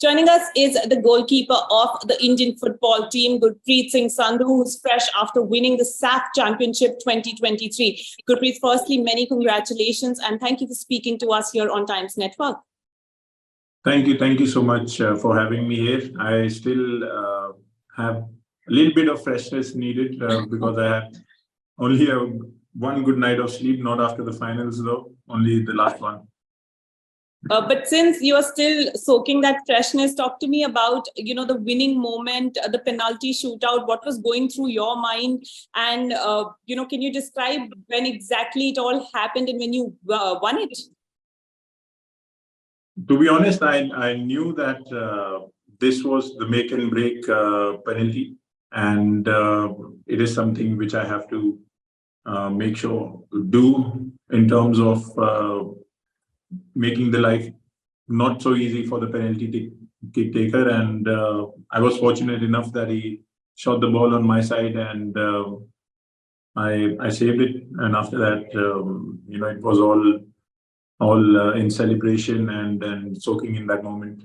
Joining us is the goalkeeper of the Indian football team, Gurpreet Singh Sandhu, who's fresh after winning the SAF Championship 2023. Gurpreet, firstly, many congratulations and thank you for speaking to us here on Times Network. Thank you so much for having me here. I still have a little bit of freshness needed because I had only one good night of sleep, not after the finals though, only the last one. But since you are still soaking that freshness, talk to me about, the winning moment, the penalty shootout, what was going through your mind? And, can you describe when exactly it all happened and when you won it? To be honest, I knew that this was the make and break penalty. And it is something which I have to make sure to do in terms of making the life not so easy for the penalty kick taker. And I was fortunate enough that he shot the ball on my side and I saved it. And after that, it was all in celebration and soaking in that moment.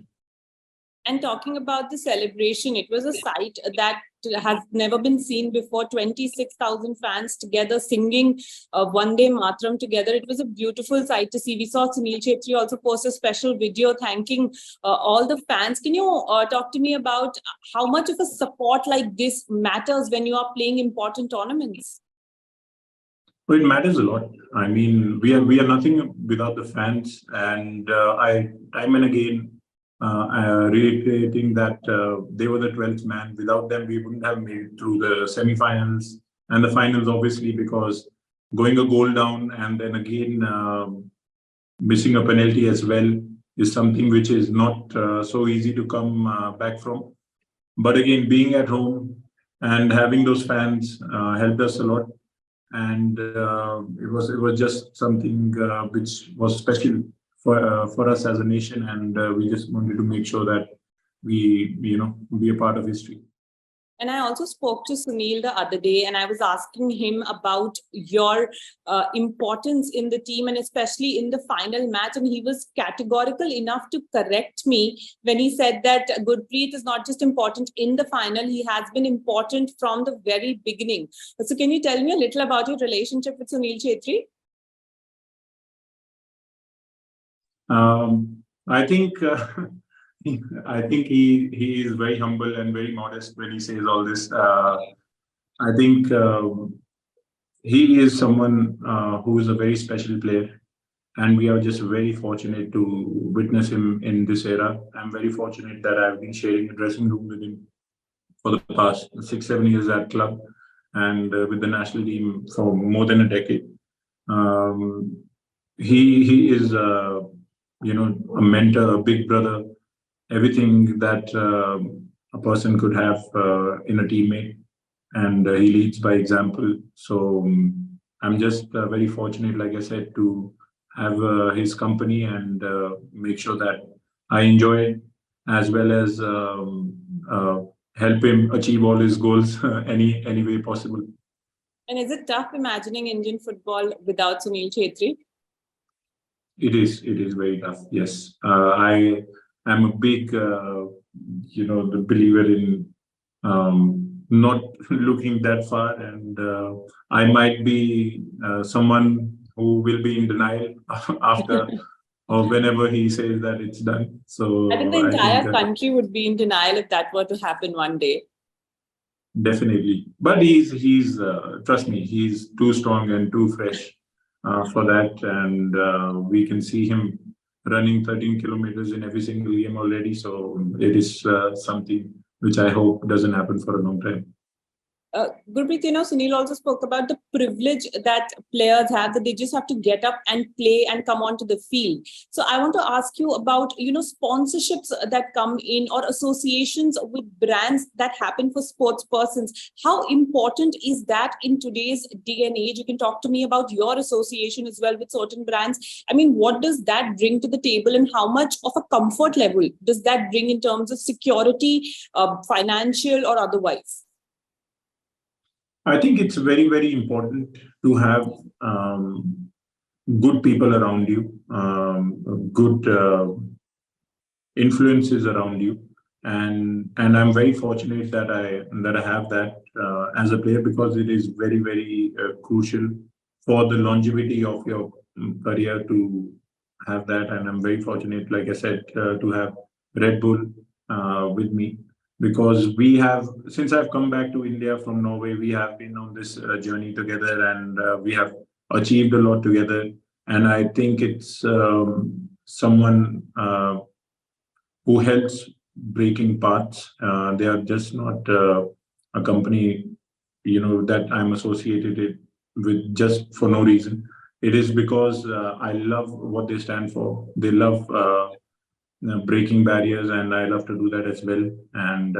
And talking about the celebration, it was a sight that has never been seen before. 26,000 fans together singing Vande Mataram together. It was a beautiful sight to see. We saw Sunil Chhetri also post a special video thanking all the fans. Can you talk to me about how much of a support like this matters when you are playing important tournaments? Well, it matters a lot. I mean, we are nothing without the fans, and I time and again reiterating that they were the 12th man. Without them, we wouldn't have made it through the semi-finals and the finals, obviously, because going a goal down and then again missing a penalty as well is something which is not so easy to come back from. But again, being at home and having those fans helped us a lot. And it was just something which was special for us as a nation, and we just wanted to make sure that we be a part of history. And I also spoke to Sunil the other day, and I was asking him about your importance in the team and especially in the final match. And he was categorical enough to correct me when he said that Gurpreet is not just important in the final, he has been important from the very beginning. So can you tell me a little about your relationship with Sunil Chhetri? I think he is very humble and very modest when he says all this. I think he is someone who is a very special player, and we are just very fortunate to witness him in this era. I'm very fortunate that I've been sharing a dressing room with him for the past 6-7 years at club and with the national team for more than a decade. He is a mentor, a big brother, everything that a person could have in a teammate, and he leads by example. So I'm just very fortunate, like I said, to have his company and make sure that I enjoy it, as well as help him achieve all his goals any way possible. And is it tough imagining Indian football without Sunil Chhetri? It is very tough. Yes, I am a big, the believer in not looking that far, and I might be someone who will be in denial after or whenever he says that it's done. So I think the entire country would be in denial if that were to happen one day. Definitely, but he's trust me, he's too strong and too fresh for that, and we can see him running 13 kilometers in every single game already. So it is something which I hope doesn't happen for a long time. Gurpreet, Sunil also spoke about the privilege that players have, that they just have to get up and play and come onto the field. So I want to ask you about, sponsorships that come in or associations with brands that happen for sports persons. How important is that in today's day and age? You can talk to me about your association as well with certain brands. I mean, what does that bring to the table and how much of a comfort level does that bring in terms of security, financial or otherwise? I think it's very, very important to have good people around you, good influences around you. And I'm very fortunate that I have that as a player, because it is very, very crucial for the longevity of your career to have that. And I'm very fortunate, like I said, to have Red Bull with me, because we have, since I've come back to India from Norway, we have been on this journey together, and we have achieved a lot together. And I think it's someone who helps breaking paths. They are just not a company, that I'm associated with just for no reason. It is because I love what they stand for. They love breaking barriers, and I love to do that as well. And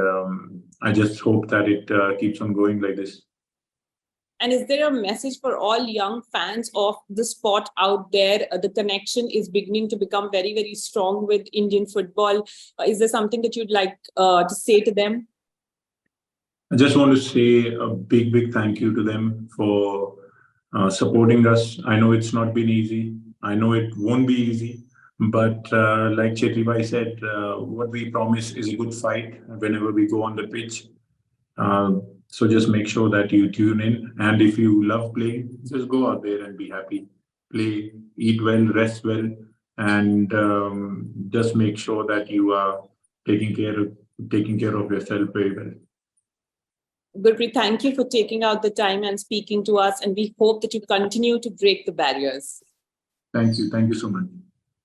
I just hope that it keeps on going like this. And is there a message for all young fans of the sport out there? The connection is beginning to become very, very strong with Indian football. Is there something that you'd like to say to them? I just want to say a big, big thank you to them for supporting us. I know it's not been easy. I know it won't be easy. But like Chetribai said, what we promise is a good fight whenever we go on the pitch. So just make sure that you tune in. And if you love playing, just go out there and be happy. Play, eat well, rest well, and just make sure that you are taking care of yourself very well. Gurpreet, thank you for taking out the time and speaking to us. And we hope that you continue to break the barriers. Thank you. Thank you so much.